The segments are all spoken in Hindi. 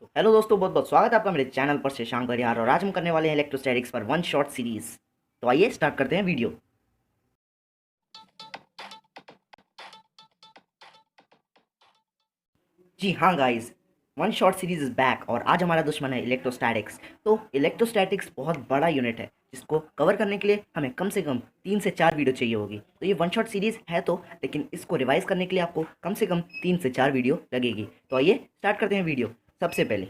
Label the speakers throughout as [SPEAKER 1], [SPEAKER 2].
[SPEAKER 1] तो हेलो दोस्तों, बहुत बहुत स्वागत है आपका मेरे चैनल पर शशांक परिहार। और आज हम करने वाले हैं इलेक्ट्रोस्टैटिक्स पर वन शॉट सीरीज। तो आइए स्टार्ट करते हैं वीडियो। जी हाँ guys, one shot series is back और आज हमारा दुश्मन है इलेक्ट्रोस्टैटिक्स। तो इलेक्ट्रोस्टैटिक्स बहुत बड़ा यूनिट है जिसको कवर करने के लिए हमें कम से कम 3 से 4 वीडियो चाहिए होगी। तो ये वन शॉट सीरीज है तो, लेकिन इसको रिवाइज करने के लिए आपको कम से कम 3 से 4 वीडियो लगेगी। तो आइए स्टार्ट करते हैं वीडियो। सबसे पहले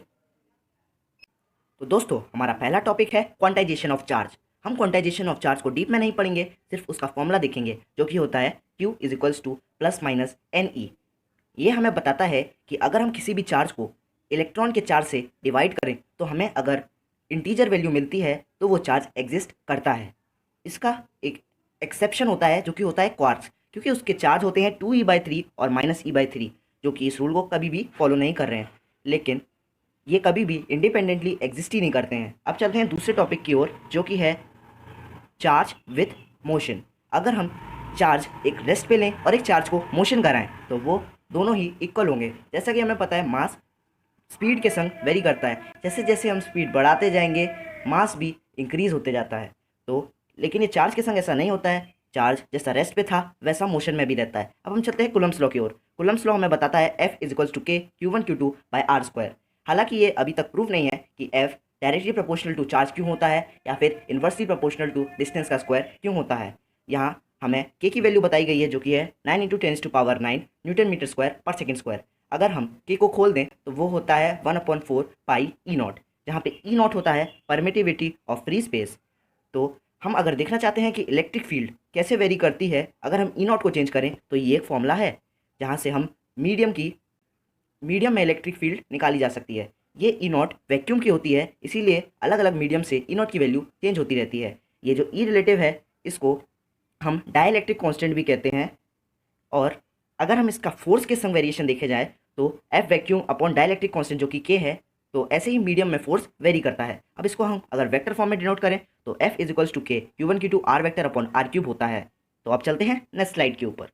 [SPEAKER 1] तो दोस्तों, हमारा पहला टॉपिक है क्वांटाइजेशन ऑफ चार्ज। हम क्वांटाइजेशन ऑफ चार्ज को डीप में नहीं पढ़ेंगे, सिर्फ उसका फॉर्मूला देखेंगे जो कि होता है Q is equals two plus minus NE। ये हमें बताता है कि अगर हम किसी भी चार्ज को इलेक्ट्रॉन के चार्ज से डिवाइड करें तो हमें अगर इंटीजर वैल्यू मिलती है तो वो चार्ज एग्जिस्ट करता है। इसका एक एक्सेप्शन होता है जो कि होता है क्वार्क्स, क्योंकि उसके चार्ज होते हैं 2e/3 और -e/3, जो कि इस रूल को कभी भी फॉलो नहीं कर रहे हैं। लेकिन ये कभी भी इंडिपेंडेंटली एग्जिस्ट ही नहीं करते हैं। अब चलते हैं दूसरे टॉपिक की ओर, जो कि है चार्ज विथ मोशन। अगर हम चार्ज एक रेस्ट पे लें और एक चार्ज को मोशन कराएं तो वो दोनों ही इक्वल होंगे। जैसा कि हमें पता है, मास स्पीड के संग वेरी करता है। जैसे जैसे हम स्पीड बढ़ाते जाएंगे मास भी इंक्रीज होते जाता है। तो लेकिन ये चार्ज के संग ऐसा नहीं होता है। चार्ज जैसा रेस्ट पे था वैसा मोशन में भी रहता है। अब हम चलते हैं कूलम्ब्स लॉ की ओर। कूलम्ब्स लॉ हमें बताता है F is equals to K Q1 Q2/r²। हालांकि ये अभी तक प्रूव नहीं है कि F directly proportional to charge क्यों होता है या फिर इन्वर्सली प्रोपोर्शनल टू डिस्टेंस का स्क्वायर क्यों होता है। यहाँ हमें K की वैल्यू बताई गई है जो कि है 9 × 10⁻⁹ न्यूटन मीटर स्क्वायर पर सेकेंड स्क्वायर। अगर हम K को खोल दें तो वो होता है 1/4 पाई E0, जहाँ पे E0 होता है परमिटिविटी ऑफ फ्री स्पेस। तो हम अगर देखना चाहते हैं कि इलेक्ट्रिक फील्ड कैसे वेरी करती है अगर हम E0 को चेंज करें, तो ये एक फॉर्मूला है जहाँ से हम मीडियम में इलेक्ट्रिक फील्ड निकाली जा सकती है। ये E0 वैक्यूम की होती है, इसीलिए अलग अलग मीडियम से E0 की वैल्यू चेंज होती रहती है। ये जो E रिलेटिव है इसको हम डाइलेक्ट्रिक कांस्टेंट भी कहते हैं। और अगर हम इसका फोर्स के संग वेरिएशन देखे जाए तो F vacuum upon dielectric constant जो कि K है, तो ऐसे ही मीडियम में फोर्स वेरी करता है। अब इसको हम अगर वेक्टर फॉर्म में डिनोट करें तो F is equals to K Q1 Q2 R vector upon R³ होता है। तो अब चलते हैं नेक्स्ट स्लाइड के ऊपर।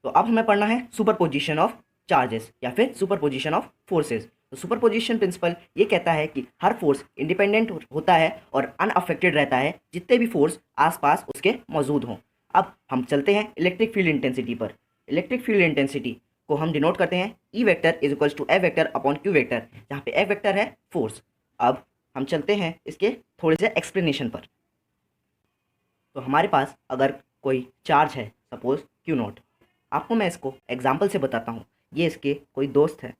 [SPEAKER 1] तो अब हमें पढ़ना है सुपरपोजिशन ऑफ चार्जेस या फिर सुपरपोजिशन ऑफ फोर्सेस। तो सुपरपोजिशन प्रिंसिपल ये कहता है कि हर फोर्स इंडिपेंडेंट होता है और अनअफेक्टेड रहता है जितने भी फोर्स आसपास उसके मौजूद हों। अब हम चलते हैं इलेक्ट्रिक फील्ड इंटेंसिटी पर। इलेक्ट्रिक फील्ड इंटेंसिटी को हम डिनोट करते हैं E vector is equals to F vector upon Q vector, जहाँ पे F वेक्टर है फोर्स। अब हम चलते हैं इसके थोड़े से एक्सप्लेनेशन पर। तो हमारे पास अगर कोई चार्ज है, सपोज Q0, आपको मैं इसको एग्जाम्पल से बताता हूँ। ये इसके कोई दोस्त है,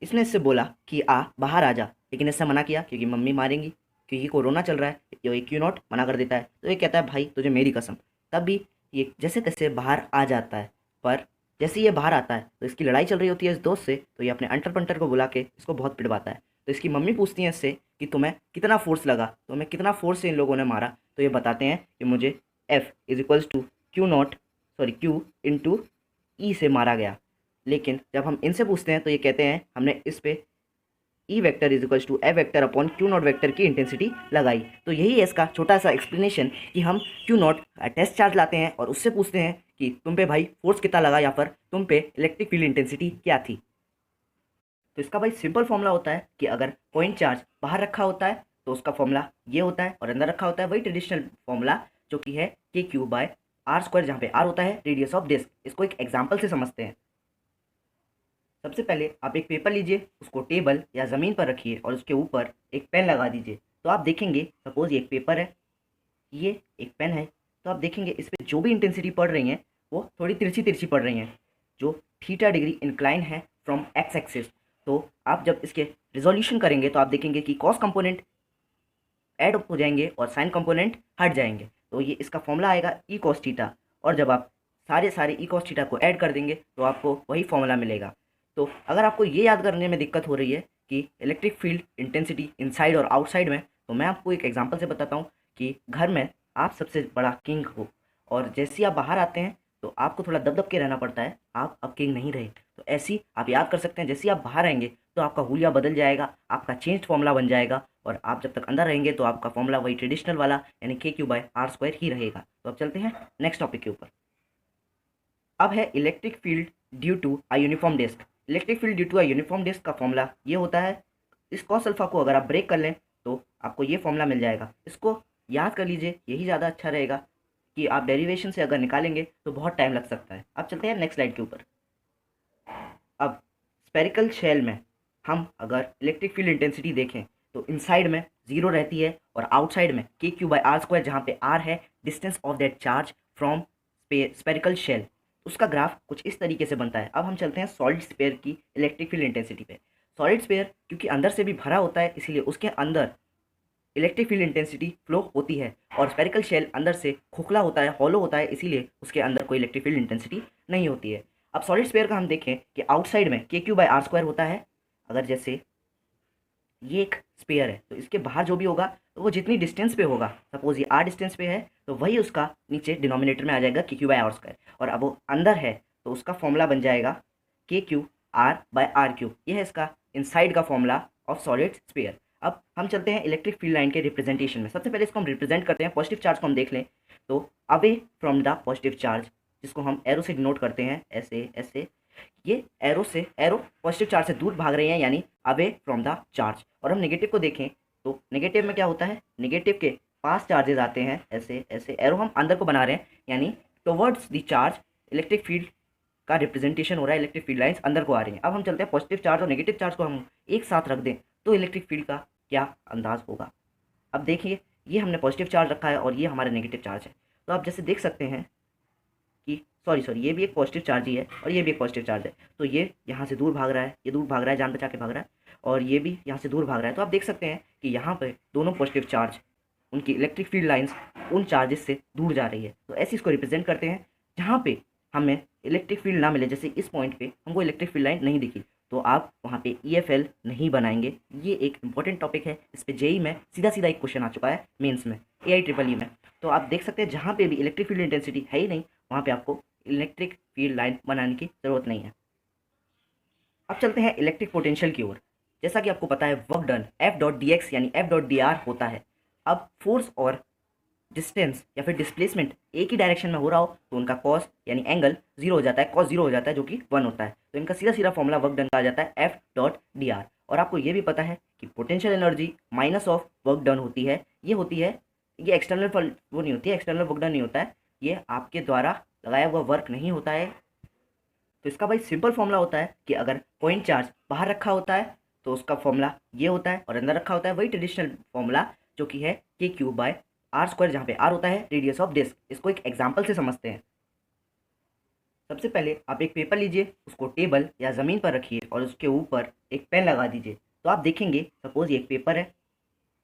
[SPEAKER 1] इसने इससे बोला कि आ बाहर आ जा, लेकिन इससे मना किया क्योंकि मम्मी मारेंगी, क्योंकि कोरोना चल रहा है। ये Q0 मना कर देता है तो ये कहता है भाई तुझे मेरी कसम। तब भी ये जैसे तैसे बाहर आ जाता है। पर जैसे ये बाहर आता है तो इसकी लड़ाई चल रही होती है इस दोस्त से, तो ये अपने अंटर पंटर को बुला के इसको बहुत पिटवाता है। तो इसकी मम्मी पूछती है इससे कि तुम्हें कितना फोर्स लगा, तुम्हें कितना फोर्स से इन लोगों ने मारा। तो ये बताते हैं कि मुझे F is equals to Q into E से मारा गया। लेकिन जब हम इनसे पूछते हैं तो ये कहते हैं हमने इस पे E vector is equals to F vector upon Q0 vector की इंटेंसिटी लगाई। तो यही है इसका छोटा सा एक्सप्लेनेशन कि हम Q0 टेस्ट चार्ज लाते हैं और उससे पूछते हैं कि तुम पे भाई फोर्स कितना लगा या फिर तुम पे इलेक्ट्रिक फील्ड इंटेंसिटी क्या थी। तो इसका भाई सिंपल फॉर्मूला होता है कि अगर पॉइंट चार्ज बाहर रखा होता है तो उसका फॉर्मूला ये होता है, और अंदर रखा होता है वही ट्रेडिशनल फॉर्मूला जो कि है KQ/R², जहाँ पे R होता है रेडियस ऑफ डिस्क। इसको एक एग्जाम्पल से समझते हैं। सबसे पहले आप एक पेपर लीजिए, उसको टेबल या ज़मीन पर रखिए और उसके ऊपर एक पेन लगा दीजिए। तो आप देखेंगे सपोज ये एक पेपर है, ये एक पेन है, तो आप देखेंगे इस पर जो भी इंटेंसिटी पड़ रही है वो थोड़ी तिरछी तिरछी पड़ रही हैं, जो θ डिग्री इंक्लाइन है फ्रॉम एक्स एक्सिस। तो आप जब इसके रिजोल्यूशन करेंगे तो आप देखेंगे कि कॉस कंपोनेंट ऐड हो जाएंगे और साइन कंपोनेंट हट जाएंगे। तो ये इसका फॉर्मूला आएगा E cos थीटा, और जब आप सारे E cos थीटा को ऐड कर देंगे तो आपको वही फॉर्मूला मिलेगा। तो अगर आपको ये याद करने में दिक्कत हो रही है कि इलेक्ट्रिक फील्ड इंटेंसिटी इनसाइड और आउटसाइड में, तो मैं आपको एक एग्जांपल से बताता हूँ कि घर में आप सबसे बड़ा किंग हो और जैसे ही आप बाहर आते हैं तो आपको थोड़ा दब दब के रहना पड़ता है, आप अब किंग नहीं रहे। तो ऐसी आप याद कर सकते हैं, जैसे ही आप बाहर आएंगे तो आपका हुलिया बदल जाएगा, आपका चेंज फॉर्मूला बन जाएगा, और आप जब तक अंदर रहेंगे तो आपका फॉर्मूला वही ट्रेडिशनल वाला यानी KQ/R² ही रहेगा। तो अब चलते हैं नेक्स्ट टॉपिक के ऊपर। अब है electric field due to a uniform disc. Electric field due to a uniform disc का फॉर्मूला ये होता है। इस कॉस अल्फा को अगर आप ब्रेक कर लें तो आपको ये फॉर्मूला मिल जाएगा। इसको याद कर लीजिए, यही ज़्यादा अच्छा रहेगा कि आप डेरिवेशन से अगर निकालेंगे तो बहुत टाइम लग सकता है। अब चलते हैं नेक्स्ट स्लाइड के ऊपर। अब स्पेरिकल शेल में हम अगर इलेक्ट्रिक फील्ड इंटेंसिटी देखें तो इनसाइड में जीरो रहती है और आउटसाइड में के क्यू बाई आर स्क्वायर, जहाँ पे आर है distance of that charge from spherical shell. उसका ग्राफ कुछ इस तरीके से बनता है। अब हम चलते हैं सॉलिड स्पेयर की इलेक्ट्रिक फील्ड इंटेंसिटी पे। सॉलिड स्पेयर क्योंकि अंदर से भी भरा होता है इसीलिए उसके अंदर इलेक्ट्रिक फील्ड इंटेंसिटी फ्लो होती है, और स्पेरिकल शेल अंदर से खोखला होता है, हॉलो होता है, इसीलिए उसके अंदर कोई इलेक्ट्रिक फील्ड इंटेंसिटी नहीं होती है। अब सॉलिड स्पेयर का हम देखें कि आउटसाइड में के क्यू बाई आर स्क्वायर होता है। अगर जैसे ये एक स्पेयर है तो इसके बाहर जो भी होगा तो वो जितनी डिस्टेंस पे होगा, सपोज ये आर डिस्टेंस पे है तो वही उसका नीचे डिनोमिनेटर में आ जाएगा K Q by are square, और अब वो अंदर है तो उसका फॉर्मूला बन जाएगा K Q R by R Q. ये है इसका इनसाइड का फॉर्मूला ऑफ सॉलिड स्पेयर। अब हम चलते हैं इलेक्ट्रिक फील्ड लाइन के रिप्रेजेंटेशन में। सबसे पहले इसको हम रिप्रेजेंट करते हैं। पॉजिटिव चार्ज को हम देख लें तो away from the positive charge, जिसको हम एरो से डिनोट करते हैं ऐसे ऐसे, ये एरो पॉजिटिव चार्ज से दूर भाग रहे हैं यानी अवे फ्रॉम द चार्ज। और हम नेगेटिव को देखें तो नेगेटिव में क्या होता है, नेगेटिव के पास चार्जेस आते हैं ऐसे ऐसे, एरो हम अंदर को बना रहे हैं यानी towards the charge electric field का रिप्रेजेंटेशन हो रहा है, इलेक्ट्रिक फील्ड लाइंस अंदर को आ रही हैं। अब हम चलते हैं पॉजिटिव चार्ज और नेगेटिव चार्ज को हम एक साथ रख दें तो इलेक्ट्रिक फील्ड का क्या अंदाज होगा। अब देखिए, ये हमने पॉजिटिव चार्ज रखा है और ये हमारा नेगेटिव चार्ज है। तो आप जैसे देख सकते हैं कि सॉरी ये भी एक पॉजिटिव चार्ज ही है और ये भी एक पॉजिटिव चार्ज है, तो ये यहाँ से दूर भाग रहा है, ये दूर भाग रहा है, जान बचा के भाग रहा है, और ये भी यहाँ से दूर भाग रहा है। तो आप देख सकते हैं कि यहाँ पे दोनों पॉजिटिव चार्ज, उनकी इलेक्ट्रिक फील्ड लाइंस उन चार्जेस से दूर जा रही है। तो ऐसे इसको रिप्रेजेंट करते हैं। जहाँ पे हमें इलेक्ट्रिक फील्ड ना मिले, जैसे इस पॉइंट पे हमको इलेक्ट्रिक फील्ड लाइन नहीं दिखी, तो आप वहाँ पे EFL नहीं बनाएंगे। ये एक इंपॉर्टेंट टॉपिक है, इस पे JEE में सीधा सीधा एक क्वेश्चन आ चुका है मेंस में, AIEEE में। तो आप देख सकते हैं जहाँ पे भी इलेक्ट्रिक फील्ड इंटेंसिटी है ही नहीं, वहाँ पे आपको इलेक्ट्रिक फील्ड लाइन बनाने की ज़रूरत नहीं है। अब चलते हैं इलेक्ट्रिक पोटेंशियल की ओर। जैसा कि आपको पता है वर्क डन F.dx यानी F.dr होता है। अब फोर्स और डिस्टेंस या फिर डिस्प्लेसमेंट एक ही डायरेक्शन में हो रहा हो तो उनका कॉस यानी एंगल जीरो हो जाता है, कॉस जीरो हो जाता है, जो कि 1 होता है। तो इनका सीधा सीधा फॉर्मूला वर्क डन का आ जाता है F.dr। और आपको ये भी पता है कि potential energy minus of work done होती है, ये होती है, ये एक्सटर्नल वो नहीं होती है, एक्सटर्नल वर्क डन नहीं होता है, ये आपके द्वारा लगाया हुआ वर्क नहीं होता है। तो इसका भाई सिंपल फॉर्मूला होता है कि अगर पॉइंट चार्ज बाहर रखा होता है तो उसका फॉर्मूला ये होता है, और अंदर रखा होता है वही ट्रेडिशनल फॉर्मूला जो कि है के क्यू बाय आर स्क्वायर, जहाँ पे आर होता है रेडियस ऑफ डिस्क। इसको एक एग्जाम्पल से समझते हैं। सबसे पहले आप एक पेपर लीजिए, उसको टेबल या ज़मीन पर रखिए और उसके ऊपर एक पेन लगा दीजिए। तो आप देखेंगे सपोज ये एक पेपर है,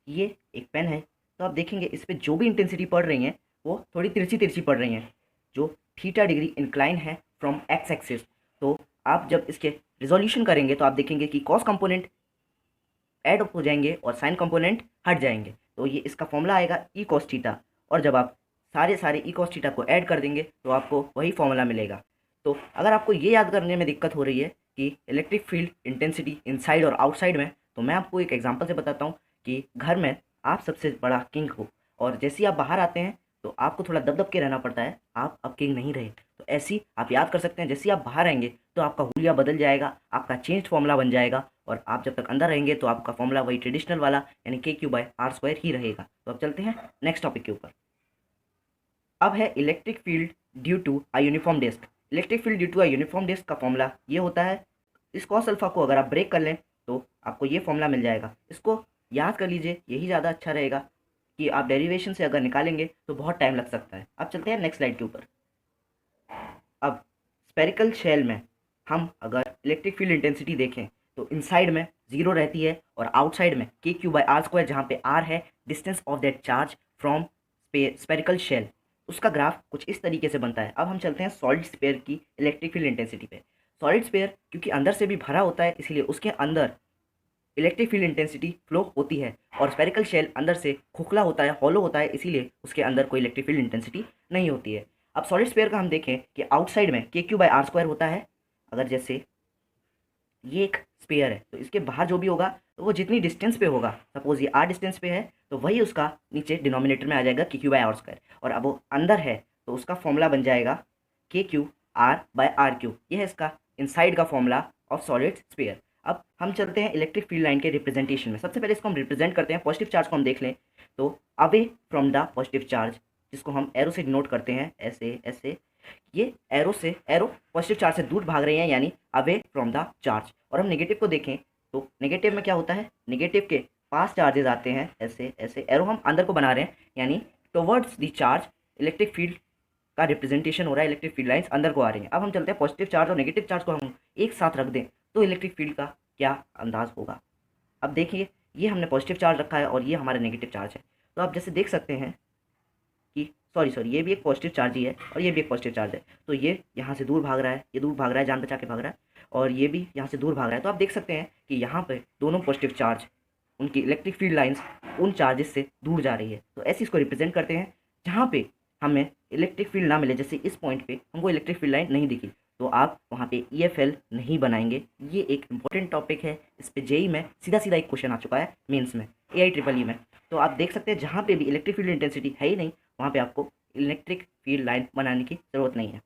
[SPEAKER 1] ये एक पेन है, तो आप देखेंगे इस पर जो भी इंटेंसिटी पड़ रही है वो थोड़ी तिरछी तिरछी पड़ रही हैं, जो थीटा डिग्री इंक्लाइन है फ्रॉम एक्स एक्सिस। तो आप जब इसके रिजोल्यूशन करेंगे तो आप देखेंगे कि कॉस कंपोनेंट ऐड हो जाएंगे और साइन कंपोनेंट हट जाएंगे। तो ये इसका फॉर्मूला आएगा ई कॉस थीटा, और जब आप सारे ई कॉस थीटा को ऐड कर देंगे तो आपको वही फॉर्मूला मिलेगा। तो अगर आपको ये याद करने में दिक्कत हो रही है कि इलेक्ट्रिक फील्ड इंटेंसिटी इनसाइड और आउटसाइड में, तो मैं आपको एक एग्जांपल से बताता हूँ कि घर में आप सबसे बड़ा किंग हो और जैसे ही आप बाहर आते हैं तो आपको थोड़ा दब दब के रहना पड़ता है, आप अब किंग नहीं रहे। तो ऐसे ही आप याद कर सकते हैं, जैसे ही आप बाहर आएंगे तो आपका हुलिया बदल जाएगा, आपका चेंज्ड फॉर्मूला बन जाएगा, और आप जब तक अंदर रहेंगे तो आपका फॉर्मूला वही ट्रेडिशनल वाला यानी के क्यू बाय आर स्क्वायर ही रहेगा। तो अब चलते हैं नेक्स्ट टॉपिक के ऊपर। अब है electric field due to a uniform disc. Electric field due to a uniform disc का फॉर्मूला ये होता है। इस कॉस अल्फा को अगर आप ब्रेक कर लें तो आपको ये फॉर्मूला मिल जाएगा। इसको याद कर लीजिए, यही ज़्यादा अच्छा रहेगा कि आप डेरिवेशन से अगर निकालेंगे तो बहुत टाइम लग सकता है। अब चलते हैं नेक्स्ट स्लाइड के ऊपर। अब स्पेरिकल शेल में हम अगर इलेक्ट्रिक फील्ड इंटेंसिटी देखें तो इनसाइड में जीरो रहती है और आउटसाइड में के क्यू बाय आर स्क्वायर, जहाँ पे आर है distance of that charge from spherical shell. उसका ग्राफ कुछ इस तरीके से बनता है। अब हम चलते हैं सॉलिड स्पेयर की इलेक्ट्रिक फील्ड इंटेंसिटी पे। सॉलिड स्पेयर क्योंकि अंदर से भी भरा होता है इसीलिए उसके अंदर इलेक्ट्रिक फील्ड इंटेंसिटी फ्लो होती है, और स्पेरिकल शेल अंदर से खोखला होता है, हॉलो होता है, इसीलिए उसके अंदर कोई इलेक्ट्रिक फील्ड इंटेंसिटी नहीं होती है। अब सॉलिड स्पेयर का हम देखें कि आउटसाइड में के क्यू बाय आर स्क्वायर होता है। अगर जैसे ये एक स्पेयर है तो इसके बाहर जो भी होगा तो वो जितनी डिस्टेंस पे होगा, सपोज ये आर डिस्टेंस पे है, तो वही उसका नीचे डिनोमिनेटर में आ जाएगा K Q by are square, और अब वो अंदर है तो उसका फॉर्मूला बन जाएगा K Q R by R Q. ये है इसका इनसाइड का फॉर्मूला ऑफ सॉलिड स्फीयर। अब हम चलते हैं इलेक्ट्रिक फील्ड लाइन के रिप्रेजेंटेशन में। सबसे पहले इसको हम रिप्रेजेंट करते हैं, पॉजिटिव चार्ज को हम देख लें तो away from the positive charge, जिसको हम एरो से डिनोट करते हैं ऐसे ऐसे, ये एरो पॉजिटिव चार्ज से दूर भाग रहे हैं यानी अवे फ्रॉम द चार्ज। और हम नेगेटिव को देखें तो नेगेटिव में क्या होता है, नेगेटिव के पास चार्जेस आते हैं ऐसे ऐसे, एरो हम अंदर को बना रहे हैं यानी towards the charge electric field का रिप्रेजेंटेशन हो रहा है, इलेक्ट्रिक फील्ड लाइंस अंदर को आ रही हैं। अब हम चलते हैं पॉजिटिव चार्ज और नेगेटिव चार्ज को हम एक साथ रख दें तो इलेक्ट्रिक फील्ड का क्या अंदाज होगा। अब देखिए ये हमने पॉजिटिव चार्ज रखा है और ये हमारा नेगेटिव चार्ज है, तो आप जैसे देख सकते हैं कि सॉरी ये भी एक पॉजिटिव चार्ज ही है और ये भी एक पॉजिटिव चार्ज है, तो ये यहाँ से दूर भाग रहा है, ये दूर भाग रहा है, जान बचा के भाग रहा है, और ये भी यहाँ से दूर भाग रहा है। तो आप देख सकते हैं कि यहाँ पे दोनों पॉजिटिव चार्ज उनकी इलेक्ट्रिक फील्ड लाइंस उन चार्जेस से दूर जा रही है। तो ऐसे इसको रिप्रेजेंट करते हैं जहाँ पे हमें इलेक्ट्रिक फील्ड ना मिले, जैसे इस पॉइंट पे हमको इलेक्ट्रिक फील्ड लाइन नहीं दिखी तो आप वहाँ पे EFL नहीं बनाएंगे। ये एक इंपॉर्टेंट टॉपिक है, इस पे जेई में सीधा सीधा एक क्वेश्चन आ चुका है मेंस में, AIEEE में। तो आप देख सकते हैं जहाँ पे भी इलेक्ट्रिक फील्ड इंटेंसिटी है ही नहीं वहाँ पे आपको इलेक्ट्रिक फील्ड लाइन बनाने की ज़रूरत नहीं है।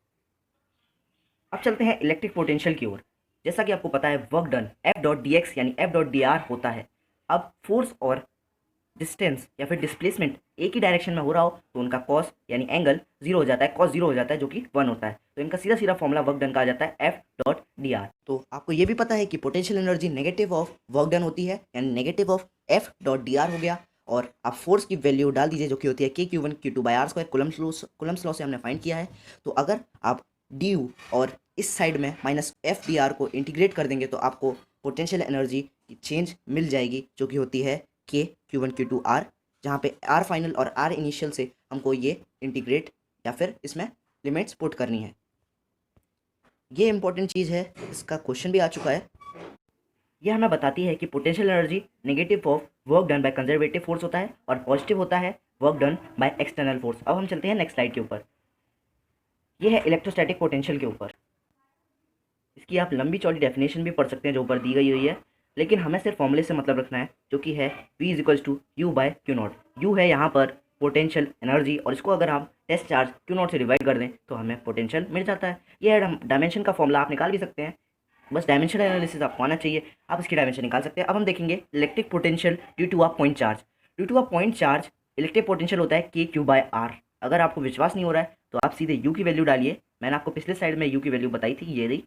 [SPEAKER 1] अब चलते हैं इलेक्ट्रिक पोटेंशियल की ओर। जैसा कि आपको पता है वर्क डन F.dx यानी F.dr होता है। अब फोर्स और डिस्टेंस या फिर डिस्प्लेसमेंट एक ही डायरेक्शन में हो रहा हो तो उनका कॉस यानी एंगल जीरो हो जाता है, कॉस जीरो हो जाता है जो कि 1 होता है। तो इनका सीधा सीधा फॉर्मूला वर्क डन का आ जाता है F.dr। तो आपको ये भी पता है कि potential energy negative of work done होती है यानी नेगेटिव ऑफ F.dr हो गया। और आप फोर्स की वैल्यू डाल दीजिए जो कि होती है K Q1 Q2/r², coulombs law से हमने फाइंड किया है। तो अगर आप du और इस साइड में माइनस F.dr को इंटीग्रेट कर देंगे तो आपको पोटेंशियल एनर्जी की चेंज मिल जाएगी जो कि होती है K Q1 Q2R, जहाँ पे R फाइनल और R इनिशियल से हमको ये इंटीग्रेट या फिर इसमें लिमिट्स पुट करनी है। ये इंपॉर्टेंट चीज़ है, इसका क्वेश्चन भी आ चुका है। ये हमें बताती है कि potential energy negative of work done by conservative force होता है और पॉजिटिव होता है work done by external force. अब हम चलते हैं नेक्स्ट स्लाइड के ऊपर। ये है इलेक्ट्रोस्टैटिक पोटेंशियल के ऊपर। इसकी आप लंबी चौड़ी डेफिनेशन भी पढ़ सकते हैं जो ऊपर दी गई हुई है, लेकिन हमें सिर्फ फॉर्मूले से मतलब रखना है जो कि है V=U/Q0। U है यहाँ पर पोटेंशियल एनर्जी और इसको अगर हम टेस्ट चार्ज Q0 से डिवाइड कर दें तो हमें पोटेंशियल मिल जाता है। ये है डायमेंशन का फॉर्मूला, आप निकाल भी सकते हैं, बस डायमेंशन एनालिसिस आपको आना चाहिए, आप इसकी डायमेंशन निकाल सकते हैं। अब हम देखेंगे electric potential due to a point charge. Due to a point charge electric potential होता है KQ/R। अगर आपको विश्वास नहीं हो रहा है तो आप सीधे U की वैल्यू डालिए, मैंने आपको पिछले स्लाइड में U की वैल्यू बताई थी, ये रही।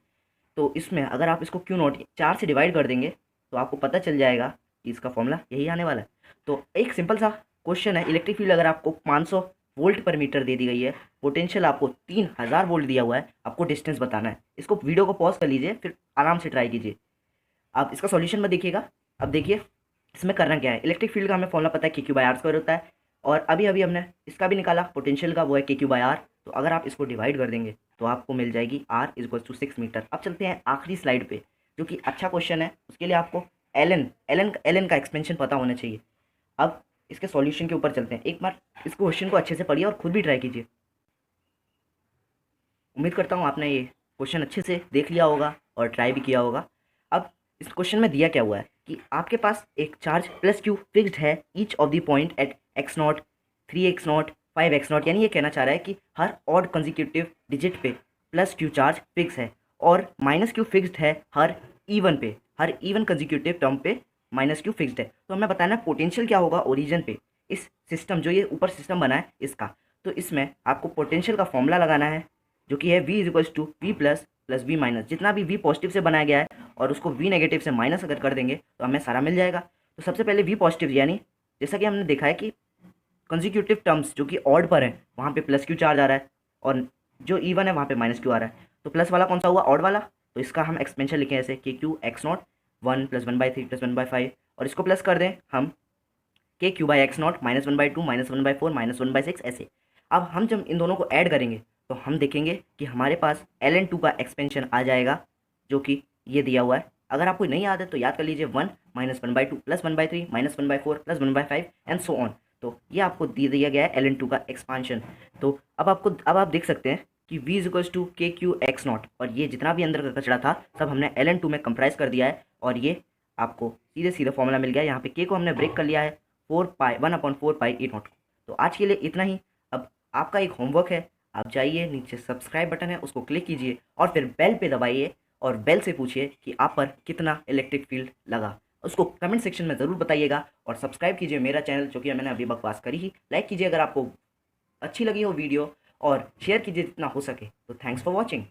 [SPEAKER 1] तो इसमें अगर आप इसको Q0 4 से डिवाइड कर देंगे तो आपको पता चल जाएगा कि इसका फॉर्मूला यही आने वाला है। तो एक सिंपल सा क्वेश्चन है, इलेक्ट्रिक फील्ड अगर आपको 500 वोल्ट पर मीटर दे दी गई है, पोटेंशियल आपको 3000 वोल्ट दिया हुआ है, आपको डिस्टेंस बताना है। इसको वीडियो को पॉज कर लीजिए फिर आराम से ट्राई कीजिए। आप इसका सॉल्यूशन में देखिएगा। अब देखिए इसमें करना क्या है, इलेक्ट्रिक फील्ड का हमें फॉर्मूला पता है KQ/R² होता है और अभी अभी हमने इसका भी निकाला पोटेंशियल का, वो है KQ/R। तो अगर आप इसको डिवाइड कर देंगे तो आपको मिल जाएगी R=6 मीटर। अब चलते हैं आखिरी स्लाइड पे जो कि अच्छा क्वेश्चन है, उसके लिए आपको एलन का एक्सपेंशन पता होना चाहिए। अब इसके सॉल्यूशन के ऊपर चलते हैं, एक बार इस क्वेश्चन को अच्छे से पढ़िए और खुद भी ट्राई कीजिए। उम्मीद करता हूँ आपने ये क्वेश्चन अच्छे से देख लिया होगा और ट्राई भी किया होगा। अब इस क्वेश्चन में दिया क्या हुआ है कि आपके पास एक चार्ज +Q फिक्स्ड है each of the point at x0, 3x0, 5x0, यानी ये कहना चाह रहा है कि हर ऑड कंसेक्यूटिव डिजिट पे +Q चार्ज फिक्स है और -Q फिक्स्ड है हर इवन कंसेक्यूटिव टर्म पे -Q फिक्स्ड है। तो हमें बताना है पोटेंशियल क्या होगा ओरिजिन पे, इस सिस्टम जो ये ऊपर सिस्टम बना है इसका। तो इसमें आपको पोटेंशियल का फॉर्मूला लगाना है जो कि है V=V++V-, जितना भी V पॉजिटिव से बनाया गया है और उसको V नेगेटिव से माइनस अगर कर देंगे तो हमें सारा मिल जाएगा। तो सबसे पहले V पॉजिटिव, यानी जैसा कि हमने देखा है कि कंसेक्यूटिव टर्म्स जो कि ऑड पर है वहाँ पे +Q चार्ज आ रहा है और जो इवन है वहाँ पे -Q आ रहा है। तो प्लस वाला कौन सा हुआ, ऑड वाला, तो इसका हम एक्सपेंशन लिखें ऐसे KQ x0 1 + 1/3 + 1/5 और इसको प्लस कर दें हम KQ/x0 -1/2 -1/4 -1/6 ऐसे। अब हम जब इन दोनों को ऐड करेंगे तो हम देखेंगे कि हमारे पास ln2 का एक्सपेंशन आ जाएगा जो कि ये दिया हुआ है। अगर आपको नहीं याद है तो याद कर लीजिए 1 -1/2 + 1/3 -1/4 + 1/5 एंड सो ऑन। तो ये आपको दे दिया गया है ln2 का एक्सपांशन। तो अब आप देख सकते हैं कि V=KQ(x0) और ये जितना भी अंदर का कचरा था सब हमने ln2 में कंप्राइज कर दिया है और ये आपको सीधे फॉर्मूला मिल गया। यहाँ पे k को हमने ब्रेक कर लिया है 1/4πE0। तो आज के लिए इतना ही। अब आपका एक होमवर्क है, आप जाइए नीचे सब्सक्राइब बटन है उसको क्लिक कीजिए और फिर बेल पे दबाइए और बेल से पूछिए कि आप पर कितना इलेक्ट्रिक फील्ड लगा। उसको कमेंट सेक्शन में ज़रूर बताइएगा और सब्सक्राइब कीजिए मेरा चैनल, जो कि मैंने अभी बकवास करी ही। लाइक कीजिए अगर आपको अच्छी लगी हो वीडियो और शेयर कीजिए जितना हो सके। तो थैंक्स फॉर वॉचिंग।